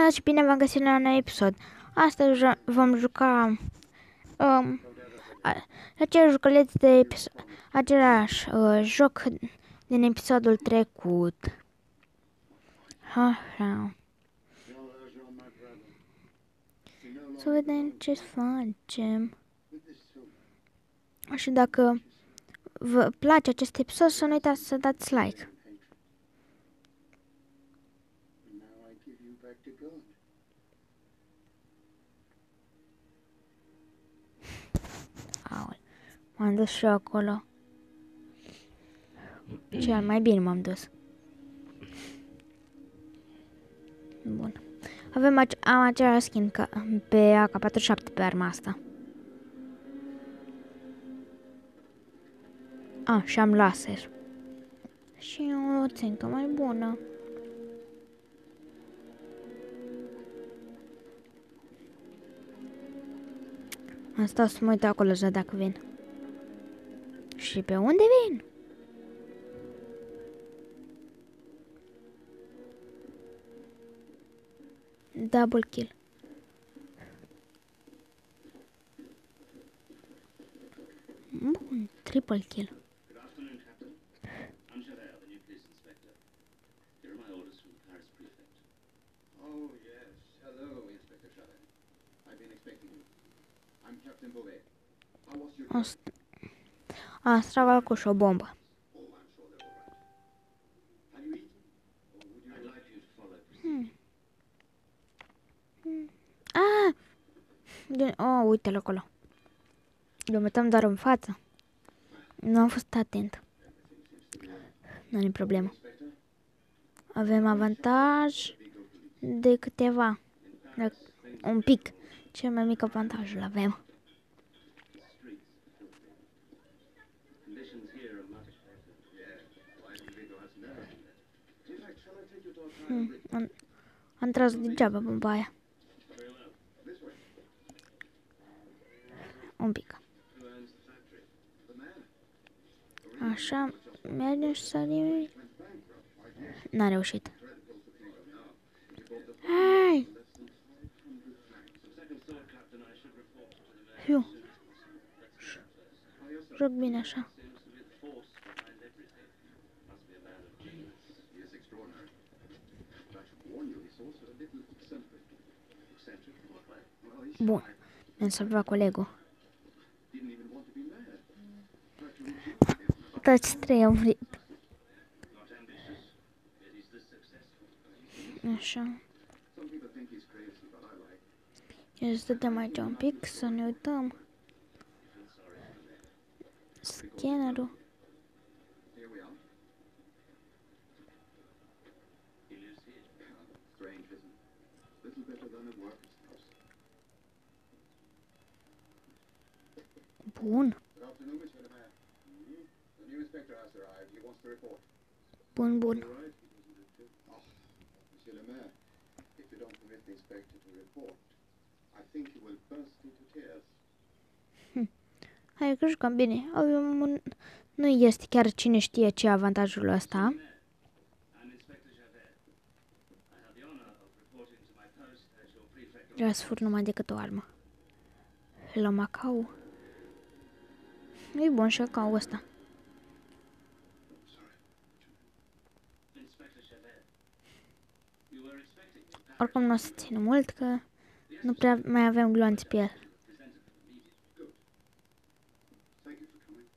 Bună și bine v-am găsit la un nou episod. Astăzi vom juca același jucăleț de același joc din episodul trecut. Să vedem ce facem. Și dacă vă place acest episod, să nu uitați să dați like. Aole, m-am dus și eu acolo. Cel mai bine m-am dus. Bun. Am același skin pe AK-47 pe arma asta. Și am laser. Și o țintă mai bună. Am stat să mă uit acolo să dacă vin. Și pe unde vin? Double kill. Bun, triple kill. Good afternoon, Captain. I'm Javert, the new police inspector. Here are my orders from the Paris prefect. Oh, yes. Hello, Inspector Javert. I've been expecting you. I'm Captain Beauvais. How was your trip? Asta cu și o bombă. Oh, I'm sure they're all right. Have you eaten? Or would you... I'd like you to follow procedure. Uite-l acolo. Eu metam doar în față. Nu am fost atent. Nu e problemă. Avem avantaj de câteva. Un pic. Cel mai mic avantaj îl avem. Conditions here are much better. Yeah. Why do you think I have never been there? In fact, shall I take you to our private... Am tras degeaba bomba aia. Very well. This way. Un pic. Who owns the factory? The man. Așa, mergem și sărim. N-a reușit. Hai! Second thought, Captain, I should report to the mayor. Fiu. Joc bine așa. Seems to be the force behind everything. Must be a man of genius. He is extraordinary. But I should warn you, he's also a little eccentric. Eccentric in what way? Well, he's Bun. Mi-am salvat colegul. didn't even want to be mayor. Tried to reach Toți trei au murit. Not ambitious, yet he's this successful. Așa. Some people think he's crazy, but I like. Eu stăteam aici un pic să ne uităm. Scannerul. Here we are. He lives here. Strange, isn't it? Little better than a worker's house. Bun. Good afternoon, Monsieur le Maire. The new inspector has arrived. He wants to report. Bun, bun. All right. Oh, Monsieur le Maire, if you don't permit the inspector to report, I think he will burst into tears. Hai că jucăm bine. Nu este chiar cine știe ce avantajul ăsta. I'm Inspector Javert. I have the honor of reporting to my post as your prefect. Vreau să fur numai decât o armă. La Macau. Nu-i bun și Macau ăsta. Inspector Javert. You were expecting me. Oricum nu o să țină mult, că nu prea mai avem glonți pe el. Presented to the media. Good. Thank you for coming.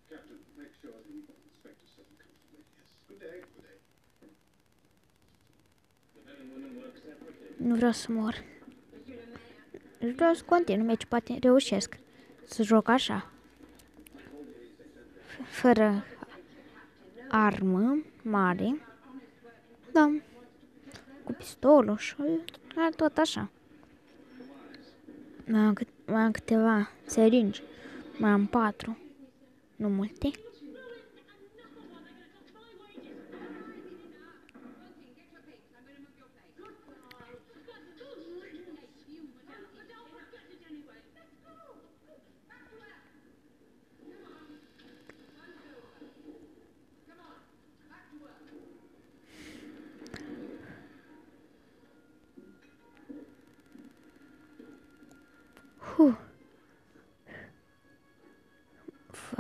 Captain, make sure the inspector doesn't come for me. Yes. Good day. Good day. The men and women work separately. Nu vreau să mor. Vreau să continui, deci poate reușesc să joc așa. Fără armă mare. Da. Cu pistolul și tot așa. Mai am câteva seringi. Mai am 4. Nu multe.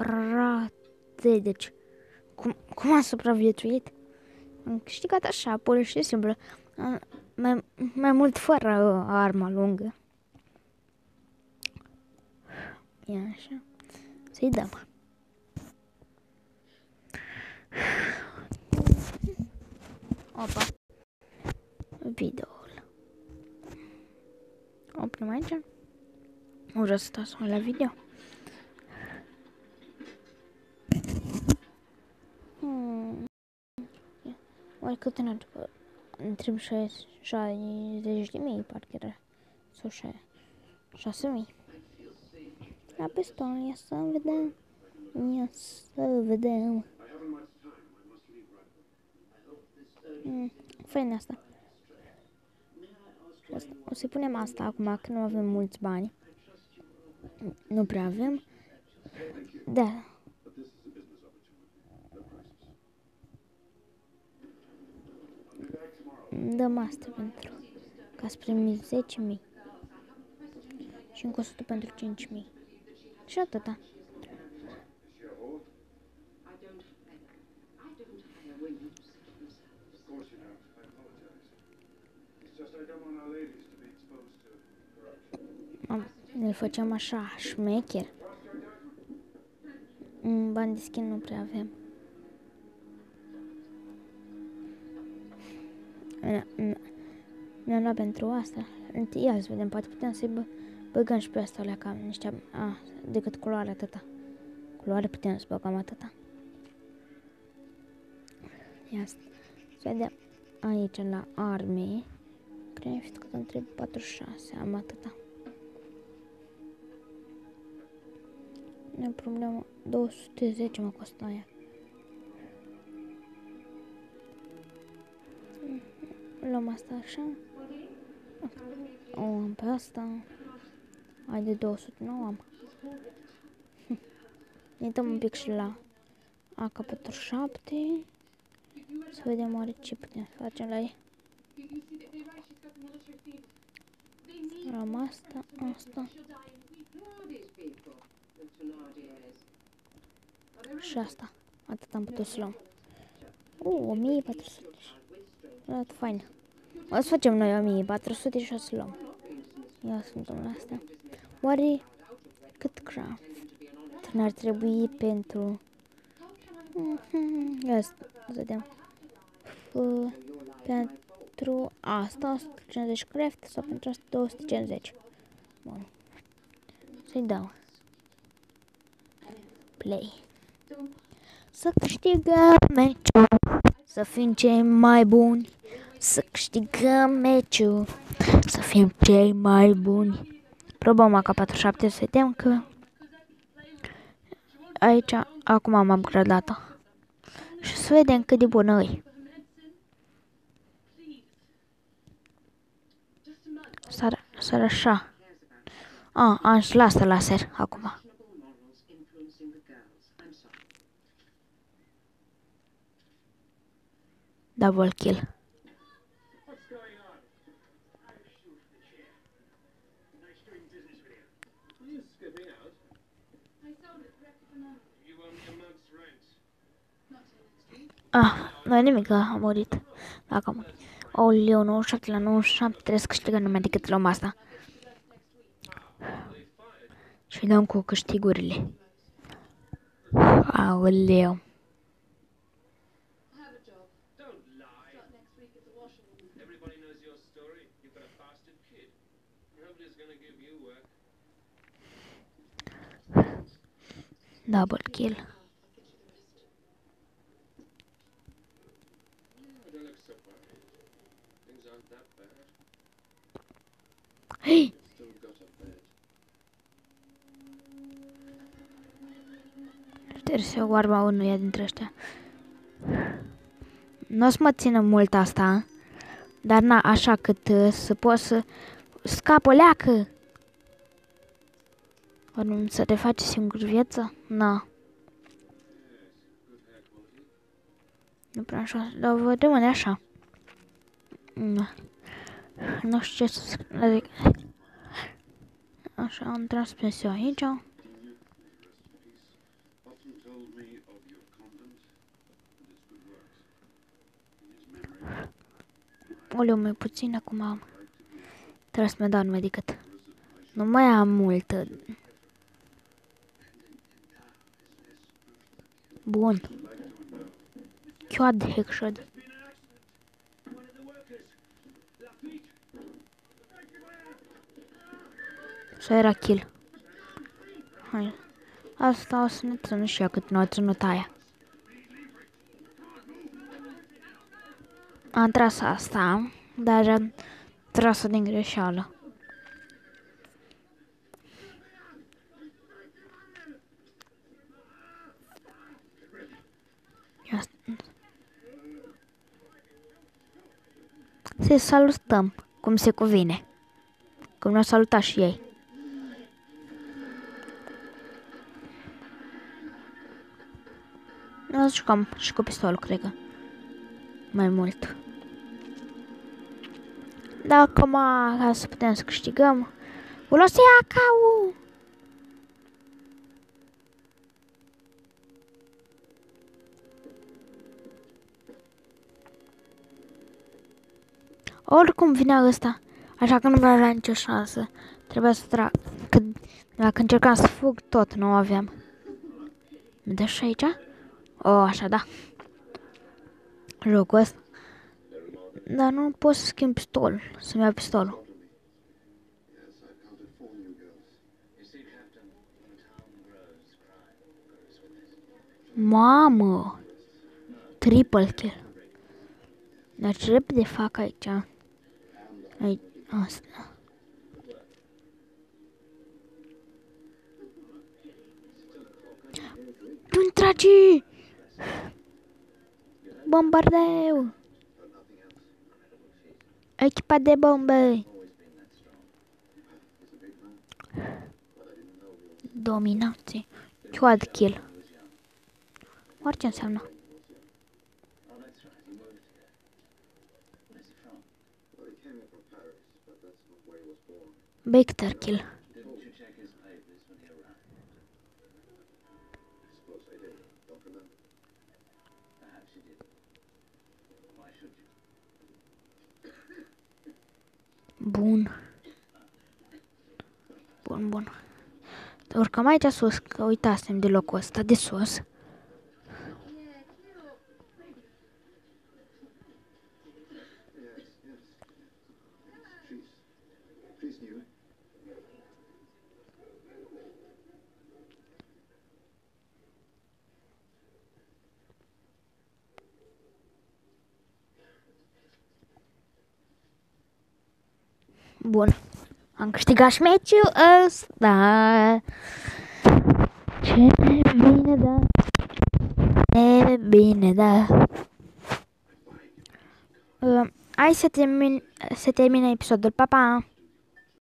Frate, deci, cum am supraviețuit? Am câștigat așa, pur și simplu. Mai mult fără arma lungă. Ia așa. Să-i dăm. Opa. Videoul. Oprim aici. Nu vreau să stau la video. Oare cât în adică? Întreb 60.000, parcă era. Sau 6.000. La pistol, ia să vedem. Ia să vedem. Fă-i asta. O să punem asta acum, că nu avem mulți bani. Nu prea avem. Da. Dăm asta pentru ca să primim 10.000. Și încă 100 pentru 5.000. Și atâta. Ne făceam așa, șmecher. Bani de skin nu prea avem. Mi-am luat pentru asta. Ia să vedem, poate putem să-i băgăm și pe asta alea cam niște... decât culoare atâta. Culoare putem să băgăm atâta. Ia să vedem aici la arme. Cred că îmi trebuie 46, am atâta. Nu e problemă, 210 mă costă aia. Luăm asta așa. O am pe asta. Hai de 200, nu am. Ne dăm un pic și la AK-47. Să vedem oare ce putem face la ei. Luăm asta, asta. Și asta. Atât am putut să luăm. 1400. Arată fain. O să facem noi 1400 și o să luăm. Ia să luăm la astea. Oare cât craft n-ar trebui pentru... Ia să vedem. Pentru asta 150 craft sau pentru asta 250. Bun. Să-i dau. Play. Să câștigăm meciul. Să fim cei mai buni. Să câștigăm meciul. Să fim cei mai buni. Probăm AK-47 să vedem că... Aici, acum am upgradat-o. Și să vedem cât de bună e. Sar așa. Am și la asta laser acum. Double kill. Nu e nimic, a murit. Dacă a murit. Oleu, 97 la 97, trebuie să câștigăm numai decât luăm asta. Și dăm cu câștigurile. Aoleu. Double kill. Hei! Trebuie să iau arma unuia dintre ăștia. Nu o să mă țină mult asta, dar na, așa cât să pot să scap o leacă. Ori să te faci singur viața? Na. Nu prea așa, dar vă rămâne așa. Nu știu ce să zic. Așa, am transmisiu aici. Oleu, mai puțin acum am. Trebuie să mă dau numai decât. Nu mai am multă. Bun. Chiar de headshot. Sau era kill. Hai. Asta o să ne ținut și eu cât nu a ținut aia. Am tras asta, dar am tras-o din greșeală. Să salutăm cum se cuvine. Cum ne-au salutat și ei. Noi jucăm și cu pistolul, cred că. Mai mult. Dar acum, ca să putem să câștigăm, folosim AK-ul! Oricum vine ăsta, așa că nu mai avea nicio șansă. Trebuia să trag. Dacă încercam să fug, tot nu aveam. Mă dă și aici? O, așa, da. Jocul ăsta. Dar nu pot să schimb pistolul, să-mi iau pistolul. Mamă! Triple kill. Dar ce repede fac aici? Aici, asta. Nu-mi tragi! Bombardeu! Echipa de bombe! Dominație. Quad kill. Oare ce înseamnă? Victor kill. Bun. Bun, bun. Urcăm aici sus, că uitasem de locul ăsta de sus. Bun. Am câștigat și meciul ăsta. Ce bine, da. E bine, da. Hai să termin episodul. Pa, pa!